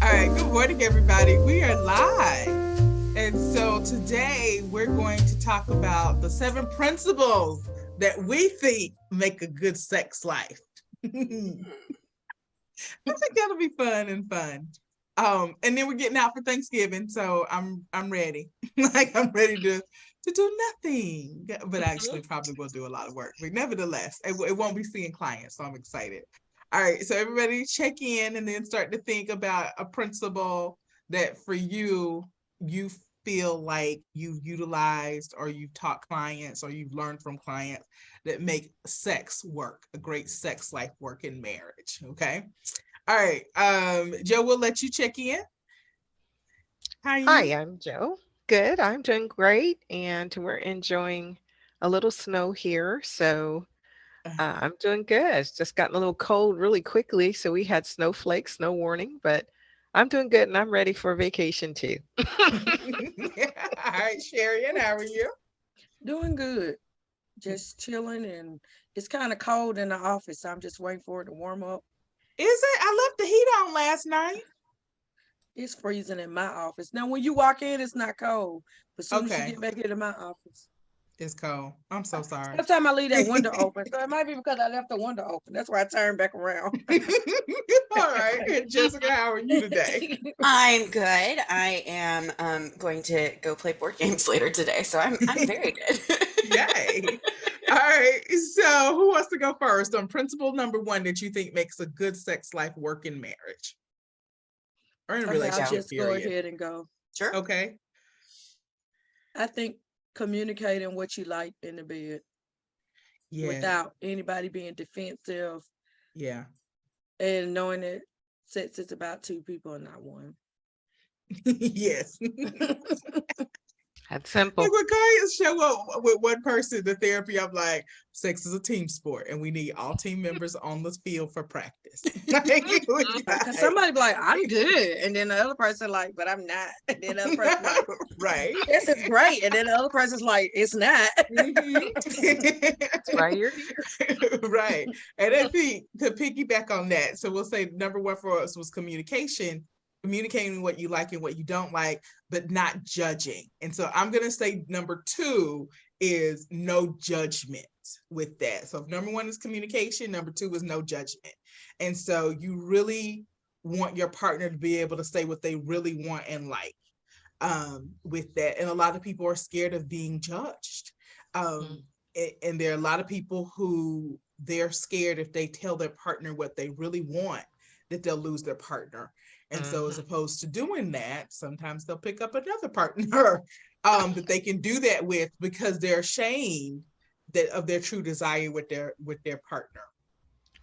All right, good morning, everybody. We are live. And so today we're going to talk about the 7 principles that we think make a good sex life. I think that'll be fun. And then we're getting out for Thanksgiving, so I'm ready. Like I'm ready to do nothing, but actually probably will do a lot of work. But nevertheless, it won't be seeing clients, so I'm excited. All right, so everybody check in and then start to think about a principle that for you feel like you've utilized or you've taught clients or you've learned from clients that make sex work, a great sex life work in marriage. Okay. All right. Joe, we'll let you check in. How are Hi, you? I'm Joe. Good, I'm doing great, and we're enjoying a little snow here, so I'm doing good. It's just gotten a little cold really quickly, so we had snowflakes, snow warning, but I'm doing good and I'm ready for vacation too. All right, Sherry, and how are you? Doing good. Just chilling, and it's kind of cold in the office. So I'm just waiting for it to warm up. Is it? I left the heat on last night. It's freezing in my office. Now, when you walk in, it's not cold. But as soon as you Okay, get back into my office, it's cold. I'm so sorry. sometimes I leave that window open. So it might be because I left the window open. That's why I turned back around. All right, Jessica, how are you today? I'm good. I am going to go play board games later today, so I'm very good. Yay. All right, so who wants to go first on principle number 1 that you think makes a good sex life work in marriage or in a Okay, I'll relationship, just go period? ahead and go. Sure. Okay. I think communicating what you like in the bed Yeah. without anybody being defensive Yeah. and knowing that sex is about two people and not one. Yes. That's Like simple. when clients show up with one person to therapy, I'm like, sex is a team sport, and we need all team members on the field for practice. Because somebody be like, I'm good. And then the other person like, but I'm not. And then the other person like, Right. this is great. And then the other person's like, it's not. That's why you're here. Right. And I think to piggyback on that, so we'll say number 1 for us was communication, communicating what you like and what you don't like, but not judging. And so I'm going to say number 2 is no judgment with that. So if number 1 is communication, number 2 is no judgment. And so you really want your partner to be able to say what they really want and like with that. And a lot of people are scared of being judged. And there are a lot of people who they're scared if they tell their partner what they really want, that they'll lose their partner. And so as opposed to doing that, sometimes they'll pick up another partner that they can do that with because they're ashamed that of their true desire with their partner.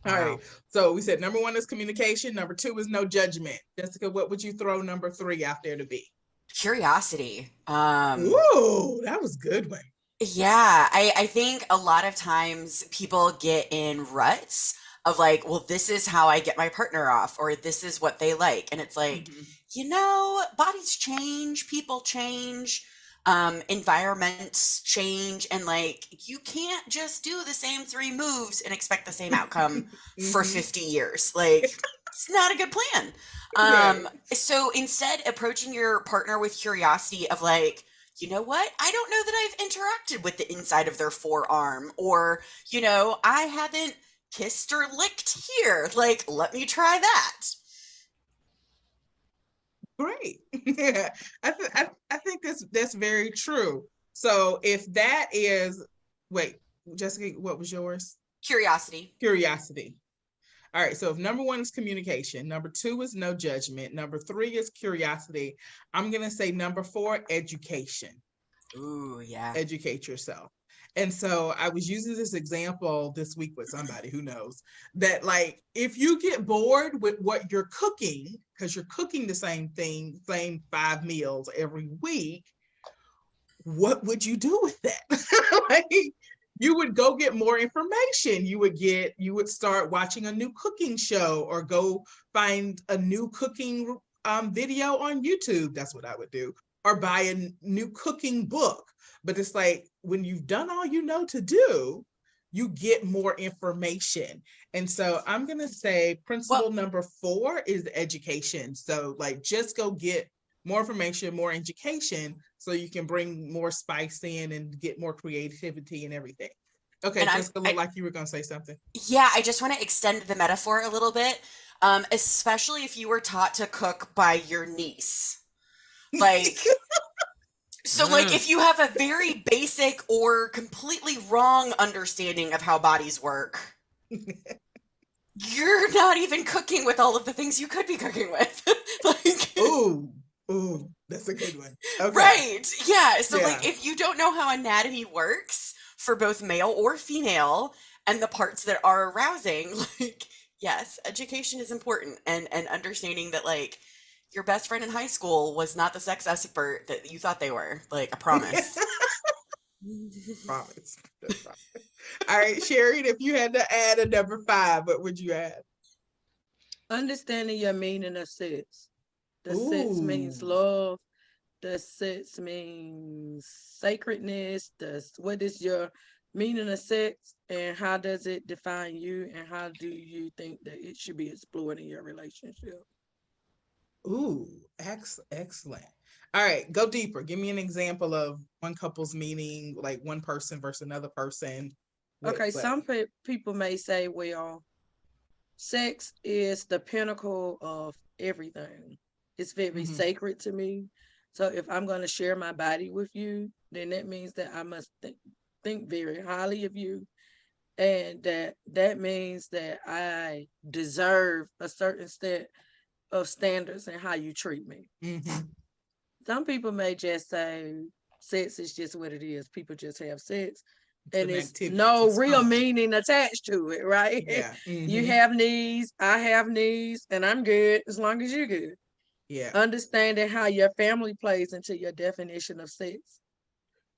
All right. Wow. So we said number 1 is communication. Number 2 is no judgment. Jessica, what would you throw number 3 out there to be? Curiosity. Ooh, that was a good one. Yeah, I think a lot of times people get in ruts of like, well, this is how I get my partner off, or this is what they like. And it's like, bodies change, people change, environments change, and like you can't just do the same 3 moves and expect the same outcome for 50 years. Like it's not a good plan. Right. So instead approaching your partner with curiosity of like, you know what? I don't know that I've interacted with the inside of their forearm, or, I haven't kissed or licked here. Like, let me try that. Great. Yeah, I think that's very true. So if that is, wait, Jessica, what was yours? Curiosity. Curiosity. All right. So if number 1 is communication, number 2 is no judgment, number 3 is curiosity. I'm gonna say number 4, education. Ooh, yeah. Educate yourself. And so I was using this example this week with somebody who knows that, like, if you get bored with what you're cooking, because you're cooking the same thing, same 5 meals every week, what would you do with that? Like, you would go get more information. You would start watching a new cooking show or go find a new cooking video on YouTube. That's what I would do. Or buy a new cooking book. But it's like when you've done all you know to do, you get more information. And so I'm going to say principle number 4 is education. So like just go get more information, more education, so you can bring more spice in and get more creativity and everything. Okay, And Jessica, looked like you were going to say something. Yeah, I just want to extend the metaphor a little bit, especially if you were taught to cook by your niece. Like, so like if you have a very basic or completely wrong understanding of how bodies work, you're not even cooking with all of the things you could be cooking with. Like, ooh, that's a good one. Okay. Right. Yeah. So, Yeah. like, if you don't know how anatomy works for both male or female and the parts that are arousing, like, yes, education is important, and understanding that, like, your best friend in high school was not the sex expert that you thought they were. Like, I promise. Promise. All right, Sherry, if you had to add a number 5, what would you add? Understanding your meaning of sex. The sex means Ooh. love. The sex means sacredness. What is your meaning of sex, and how does it define you, and how do you think that it should be explored in your relationship? Ooh, excellent. All right, go deeper. Give me an example of one couple's meaning, like one person versus another person. Okay, some people may say, well, sex is the pinnacle of everything. It's very sacred to me. So if I'm going to share my body with you, then that means that I must think very highly of you, and that means that I deserve a certain set of standards in how you treat me. Some people may just say sex is just what it is. People just have sex, and it's no real meaning attached to it, right? Yeah. You have needs, I have needs, and I'm good as long as you're good. Yeah. Understanding how your family plays into your definition of sex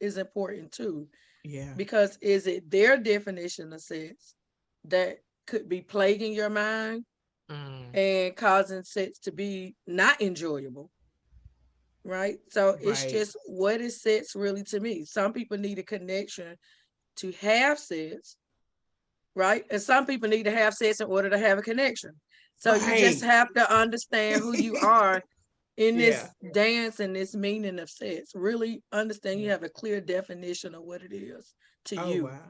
is important too. Yeah. Because is it their definition of sex that could be plaguing your mind and causing sex to be not enjoyable? Right. So it's just, what is sex really to me? Some people need a connection to have sex, right? And some people need to have sex in order to have a connection. So you just have to understand who you are in this dance and this meaning of sex. Really understand you have a clear definition of what it is to you. Wow.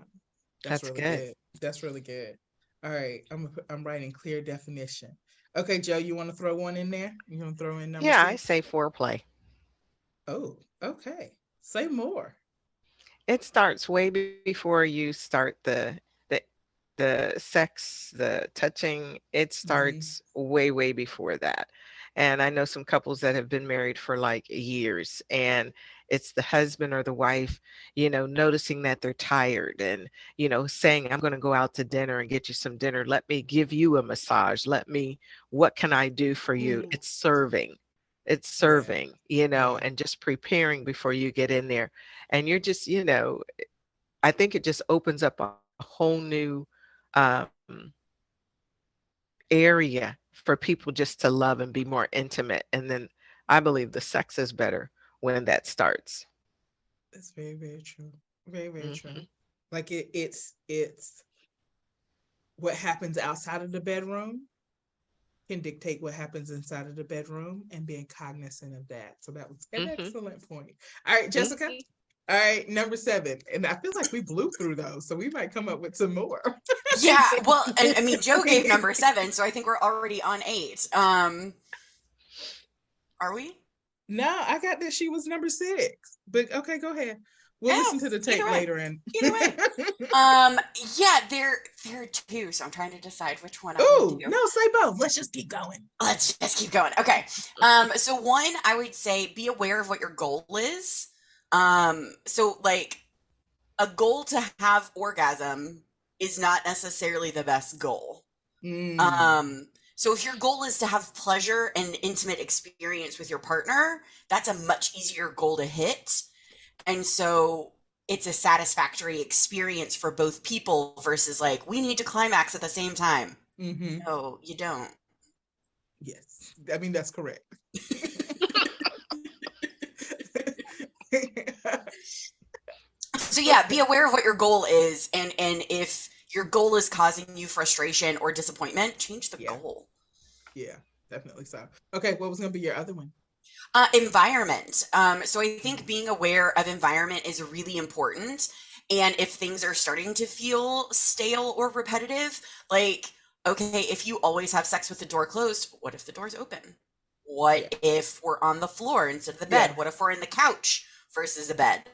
That's really good. That's really good. All right. I'm writing clear definition. Okay, Joe, you want to throw one in there? You want to throw in number 6? I say foreplay. Oh, okay. Say more. It starts way before you start the sex, the touching. It starts way before that. And I know some couples that have been married for like years, and it's the husband or the wife, noticing that they're tired and, saying, I'm going to go out to dinner and get you some dinner. Let me give you a massage. What can I do for you? It's serving. It's serving, and just preparing before you get in there. And you're just, I think it just opens up a whole new area for people just to love and be more intimate. And then I believe the sex is better when that starts. That's very true. Very true. Like it's what happens outside of the bedroom can dictate what happens inside of the bedroom, and being cognizant of that. So that was an excellent point. All right, Jessica. All right, number 7. And I feel like we blew through those, so we might come up with some more. Yeah, well, and I mean, Joe gave number 7, so I think we're already on 8. Are we? No, I got that she was number 6. But okay, go ahead. We'll listen to the tape later. And either way. Yeah, there are 2, so I'm trying to decide which one I want to do. No, say both. Let's just keep going. Let's just keep going. Okay. So one, I would say be aware of what your goal is. So like a goal to have orgasm is not necessarily the best goal. So if your goal is to have pleasure and intimate experience with your partner, that's a much easier goal to hit. And so it's a satisfactory experience for both people versus like, we need to climax at the same time. No, you don't. Yes. I mean, that's correct. So yeah, be aware of what your goal is, and if your goal is causing you frustration or disappointment, change the Yeah. goal. Yeah, definitely so. Okay, what was going to be your other one? Environment. So I think being aware of environment is really important. And if things are starting to feel stale or repetitive, like, okay, if you always have sex with the door closed, what if the door's open? Yeah. What if we're on the floor instead of the Yeah. bed? What if we're in the couch versus the bed?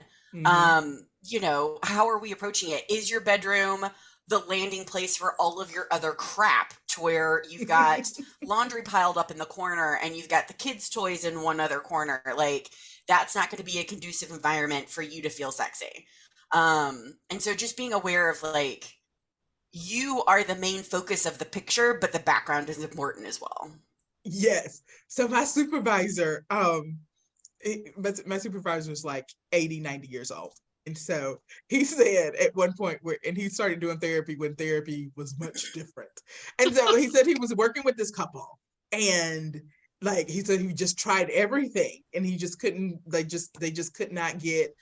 You know, how are we approaching it? Is your bedroom the landing place for all of your other crap, to where you've got laundry piled up in the corner and you've got the kids' toys in one other corner? Like, that's not going to be a conducive environment for you to feel sexy. And so just being aware of, like, you are the main focus of the picture, but the background is important as well. Yes. So my supervisor, my supervisor was like 80, 90 years old. And so he said at one point and he started doing therapy when therapy was much different. And so he said he was working with this couple, and like he said he just tried everything and he just couldn't, they just could not get,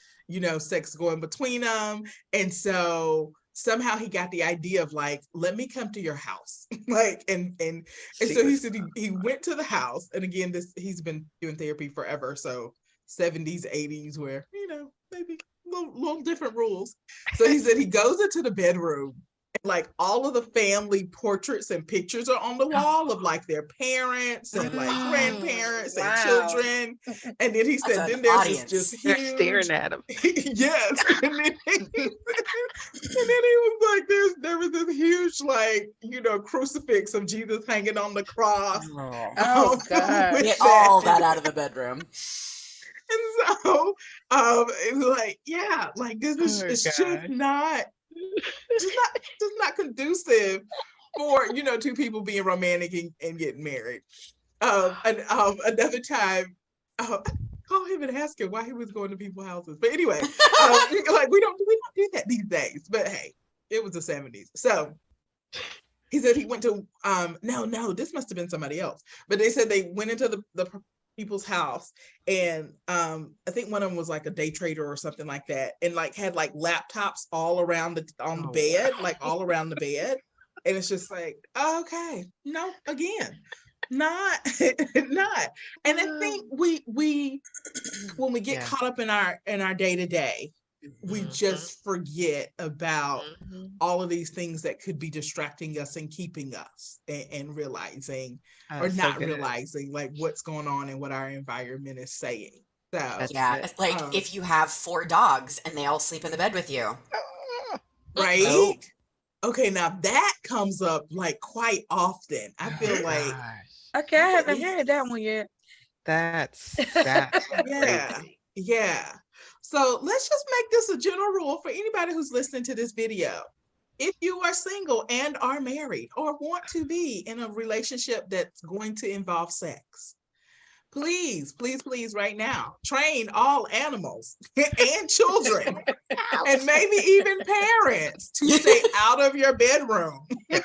sex going between them. And so somehow he got the idea of like, let me come to your house. Like, and so he said he went to the house. And again, he's been doing therapy forever. So 70s, 80s, where, maybe little different rules. So he said he goes into the bedroom, and like all of the family portraits and pictures are on the wall of like their parents and like grandparents and children. And then he said, then there's this just They're huge staring at him. yes. And then he was like, there was this huge, like, crucifix of Jesus hanging on the cross. Oh, God. Get all that out of the bedroom. And so it was like, yeah, like this is it's just not conducive for, two people being romantic and getting married. Another time, call him and ask him why he was going to people's houses. But anyway, like we don't do that these days. But hey, it was the 70s. So he said he went to no, this must have been somebody else. But they said they went into the people's house, and I think one of them was like a day trader or something like that, and like had like laptops all around the bed, like all around the bed. And it's just like, okay, no, again, not. And I think we when we get caught up in our day-to-day, we just forget about all of these things that could be distracting us and keeping us and realizing or not realizing like what's going on and what our environment is saying. So yeah, it's like if you have 4 dogs and they all sleep in the bed with you. Right? Oh. Okay, now that comes up like quite often. I feel like okay, I haven't heard that one yet. That's yeah. So let's just make this a general rule for anybody who's listening to this video. If you are single and are married or want to be in a relationship that's going to involve sex, please right now, train all animals and children and maybe even parents to stay out of your bedroom. And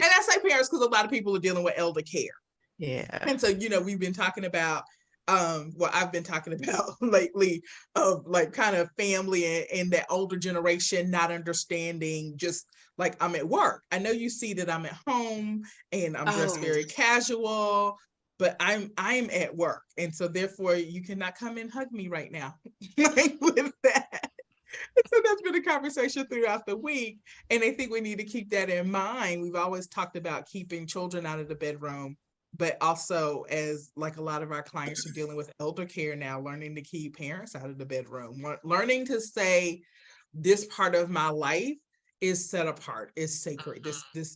I say parents because a lot of people are dealing with elder care. Yeah. And so, we've been talking about, I've been talking about lately of like kind of family and that older generation not understanding, just like I'm at work. I know you see that I'm at home and I'm dressed very casual, but I'm at work. And so therefore you cannot come and hug me right now. Like with that. So that's been a conversation throughout the week. And I think we need to keep that in mind. We've always talked about keeping children out of the bedroom, but also as like a lot of our clients are dealing with elder care now, learning to keep parents out of the bedroom, learning to say this part of my life is set apart, is sacred. This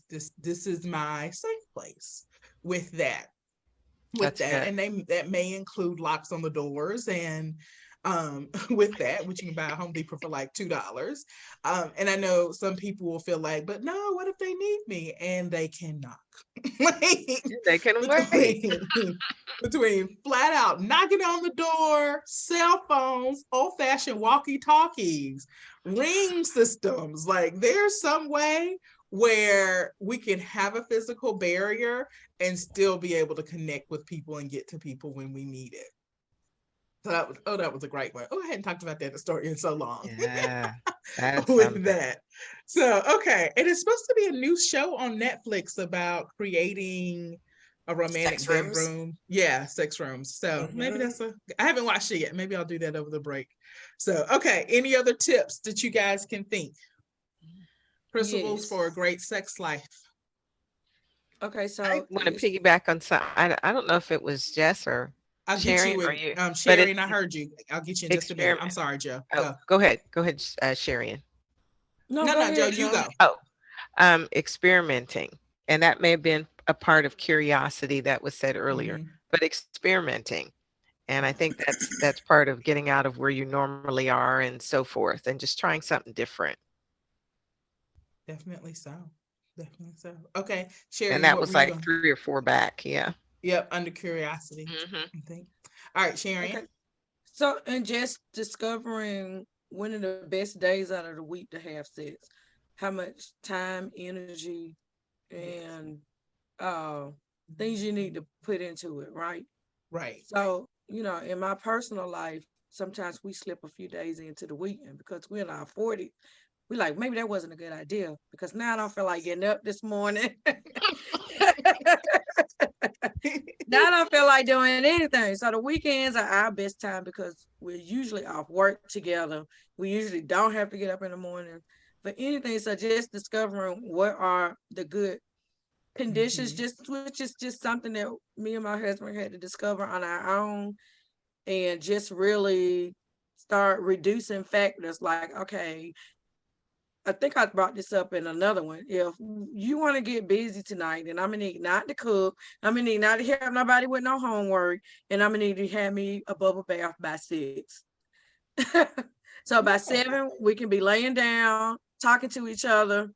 is my safe place with that. And that may include locks on the doors and with that, which you can buy at Home Depot for like $2. And I know some people will feel like, but no, what if they need me? And they can knock. They can wait. Between flat out knocking on the door, cell phones, old-fashioned walkie-talkies, ring systems, like there's some way where we can have a physical barrier and still be able to connect with people and get to people when we need it. So that was a great one. Oh, I hadn't talked about that story in so long. Yeah, that's With something. that. So, okay. And it's supposed to be a new show on Netflix about creating a romantic Sex rooms. bedroom. Yeah, sex rooms. So maybe Mhm. I haven't watched it yet. Maybe I'll do that over the break. So, okay. Any other tips that you guys can think? Principles Yes. for a great sex life. Okay, I so want to it's piggyback on some. I don't know if it was Jess or I'll get you Sharon or with you, but Sherry, it's and I heard you. I'll get you in just a minute. I'm experiment. sorry, Joe. Oh, Go. go ahead, Sharon. no, No, go no, Joe, ahead, you Joe. go. Oh, experimenting, and that may have been a part of curiosity that was said earlier, Hmm. but experimenting, and I think that's part of getting out of where you normally are and so forth, and just trying something different. Definitely so. Definitely so. Okay. And Sherry, that what was were you like going? 3 or 4 back. Yeah. Yep, under curiosity, Hmm. I think. All right, Sharon. Okay. So, and just discovering one of the best days out of the week to have sex, how much time, energy, Yes. and uh, things you need to put into it, right? Right. So, in my personal life, sometimes we slip a few days into the weekend because we're in our 40s. We like, maybe that wasn't a good idea because now I don't feel like getting up this morning. Now I don't feel like doing anything. So the weekends are our best time because we're usually off work together. We usually don't have to get up in the morning for anything. So just discovering what are the good conditions, Hmm. just which is just something that me and my husband had to discover on our own, and just really start reducing factors like, okay, I think I brought this up in another one. If you want to get busy tonight, then I'm gonna need not to cook. I'm gonna need not to have nobody with no homework, and I'm gonna need to have me a bubble bath by 6. So by Yeah. 7, we can be laying down, talking to each other,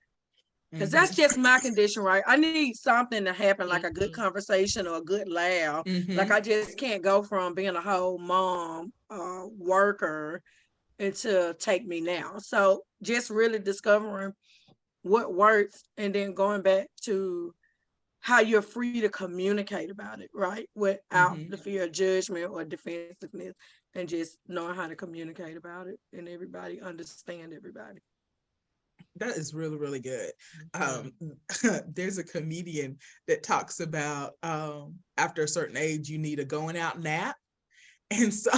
because that's Hmm. just my condition, right? I need something to happen, like a good Hmm. conversation or a good laugh. Like Hmm. I just can't go from being a whole mom, worker, into take me now. So just really discovering what works and then going back to how you're free to communicate about it, right? Without Hmm. the fear of judgment or defensiveness, and just knowing how to communicate about it and everybody understand everybody. That is really, really good. Hmm. Um, there's a comedian that talks about after a certain age, you need a going out nap. And so,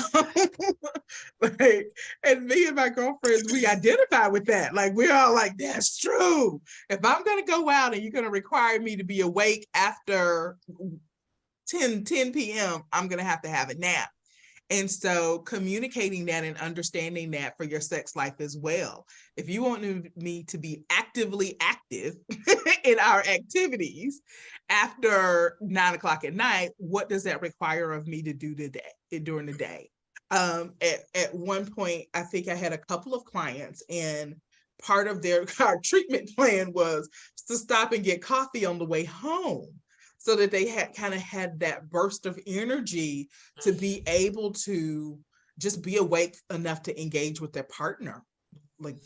like, and me and my girlfriends, we identify with that. Like, we're all like, that's true. If I'm going to go out and you're going to require me to be awake after 10 p.m., I'm going to have a nap. And so communicating that and understanding that for your sex life as well. If you want me to be actively active in our activities after 9 o'clock at night, what does that require of me to do today during the day? At one point, I think I had a couple of clients, and part of our treatment plan was to stop and get coffee on the way home, so that they had that burst of energy to be able to just be awake enough to engage with their partner. Like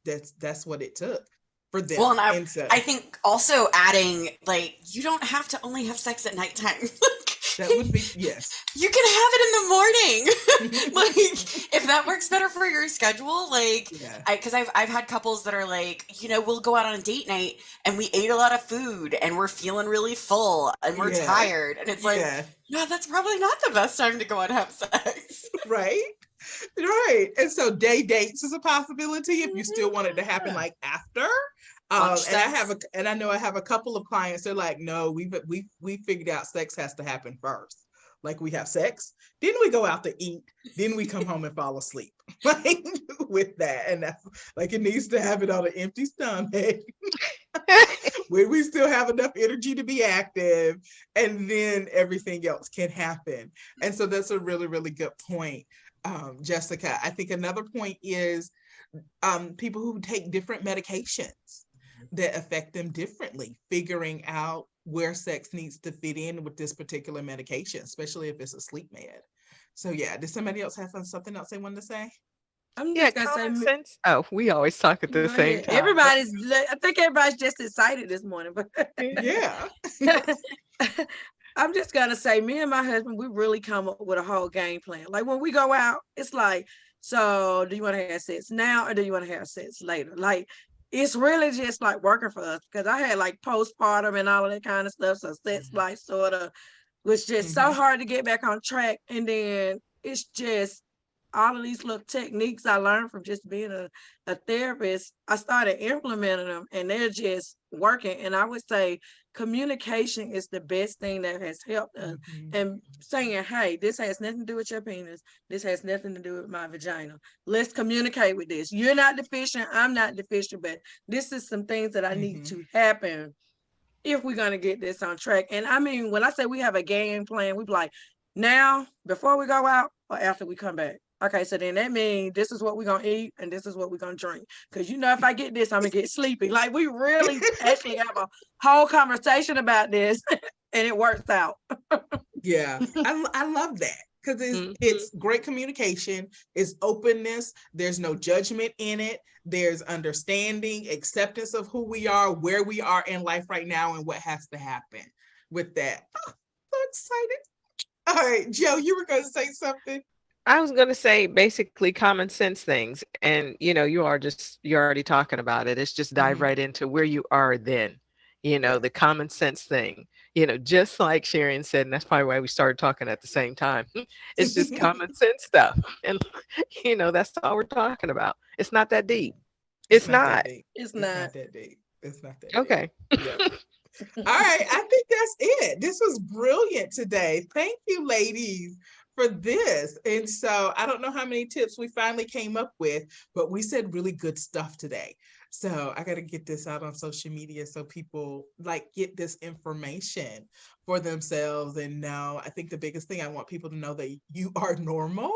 that's what it took for Well, them. and I And so I think also adding, like, you don't have to only have sex at nighttime. that would be yes. You can have it in the morning. Like, if that works better for your schedule, like, Yeah. because I've had couples that are like, we'll go out on a date night and we ate a lot of food and we're feeling really full and we're Yeah. tired, and it's like, Yeah. no, that's probably not the best time to go out and have sex. Right. Right. And so day dates is a possibility if you still want it to happen Yeah. like after. Lunch And sex. I know I have a couple of clients. They're like, no, we figured out sex has to happen first. Like, we have sex, then we go out to eat, then we come home and fall asleep. Like, with that, and that's like, it needs to happen on an empty stomach where we still have enough energy to be active, and then everything else can happen. And so that's a really, really good point, Jessica. I think another point is people who take different medications that affect them differently, figuring out where sex needs to fit in with this particular medication, especially if it's a sleep med. So yeah, did somebody else have something else they wanted to say? I'm Yeah, just gonna say, common sense. Oh, we always talk at the go same ahead. time. I think everybody's just excited this morning, but Yeah. I'm just gonna say, me and my husband, we really come up with a whole game plan. Like when we go out, it's like, so do you want to have sex now or do you want to have sex later? Like it's really just like working for us because I had like postpartum and all of that kind of stuff. So sex life sort of was just so hard to get back on track. And then it's just all of these little techniques I learned from just being a therapist. I started implementing them and they're just working. And I would say communication is the best thing that has helped us. And saying, hey, this has nothing to do with your penis. This has nothing to do with my vagina. Let's communicate with this. You're not deficient. I'm not deficient, but this is some things that I need to happen if we're going to get this on track. And I mean, when I say we have a game plan, we be like, now, before we go out or after we come back. Okay, so then that means this is what we're going to eat and this is what we're going to drink. Because, if I get this, I'm going to get sleepy. Like, we really actually have a whole conversation about this and it works out. Yeah, I love that because it's great communication, it's openness, there's no judgment in it, there's understanding, acceptance of who we are, where we are in life right now, and what has to happen with that. Oh, so excited. All right, Joe, you were going to say something? I was going to say basically common sense things. And, you're already talking about it. It's just dive right into where you are then, the common sense thing, just like Sharon said, and that's probably why we started talking at the same time. It's just common sense stuff. And, that's all we're talking about. It's not that deep. It's not. It's not that deep. It's not that okay. deep. Yeah. All right, I think that's it. This was brilliant today. Thank you, ladies, for this. And so I don't know how many tips we finally came up with, but we said really good stuff today. So I got to get this out on social media so people get this information for themselves and know. I think the biggest thing I want people to know that you are normal.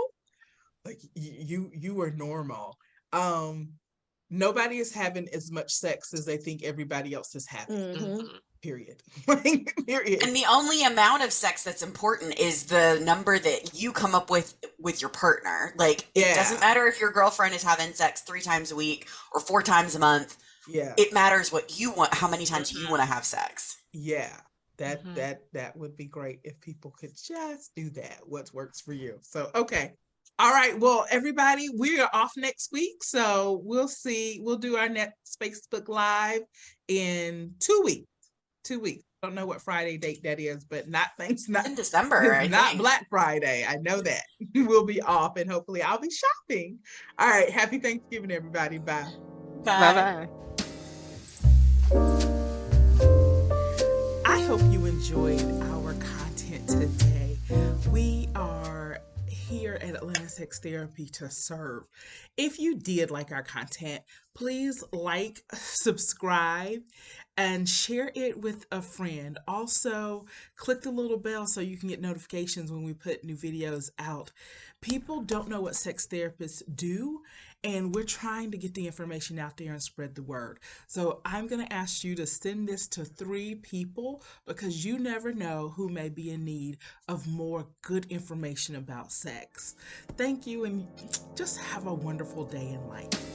Like you are normal. Nobody is having as much sex as they think everybody else is having. Period. Period. And the only amount of sex that's important is the number that you come up with your partner. Like, it doesn't matter if your girlfriend is having sex 3 times a week or 4 times a month. Yeah. It matters what you want, how many times you want to have sex. Yeah. That would be great if people could just do that. What works for you. So, okay. All right. Well, everybody, we are off next week. So we'll see. We'll do our next Facebook Live in 2 weeks. 2 weeks. Don't know what Friday date that is, but not in December. I not think. Black Friday. I know that. We'll be off and hopefully I'll be shopping. All right. Happy Thanksgiving, everybody. Bye. Bye-bye. I hope you enjoyed our content today. We are here at Atlanta Sex Therapy to serve. If you did like our content, please subscribe, and share it with a friend. Also, click the little bell so you can get notifications when we put new videos out. People don't know what sex therapists do, and we're trying to get the information out there and spread the word. So I'm going to ask you to send this to 3 people because you never know who may be in need of more good information about sex. Thank you, and just have a wonderful day in life.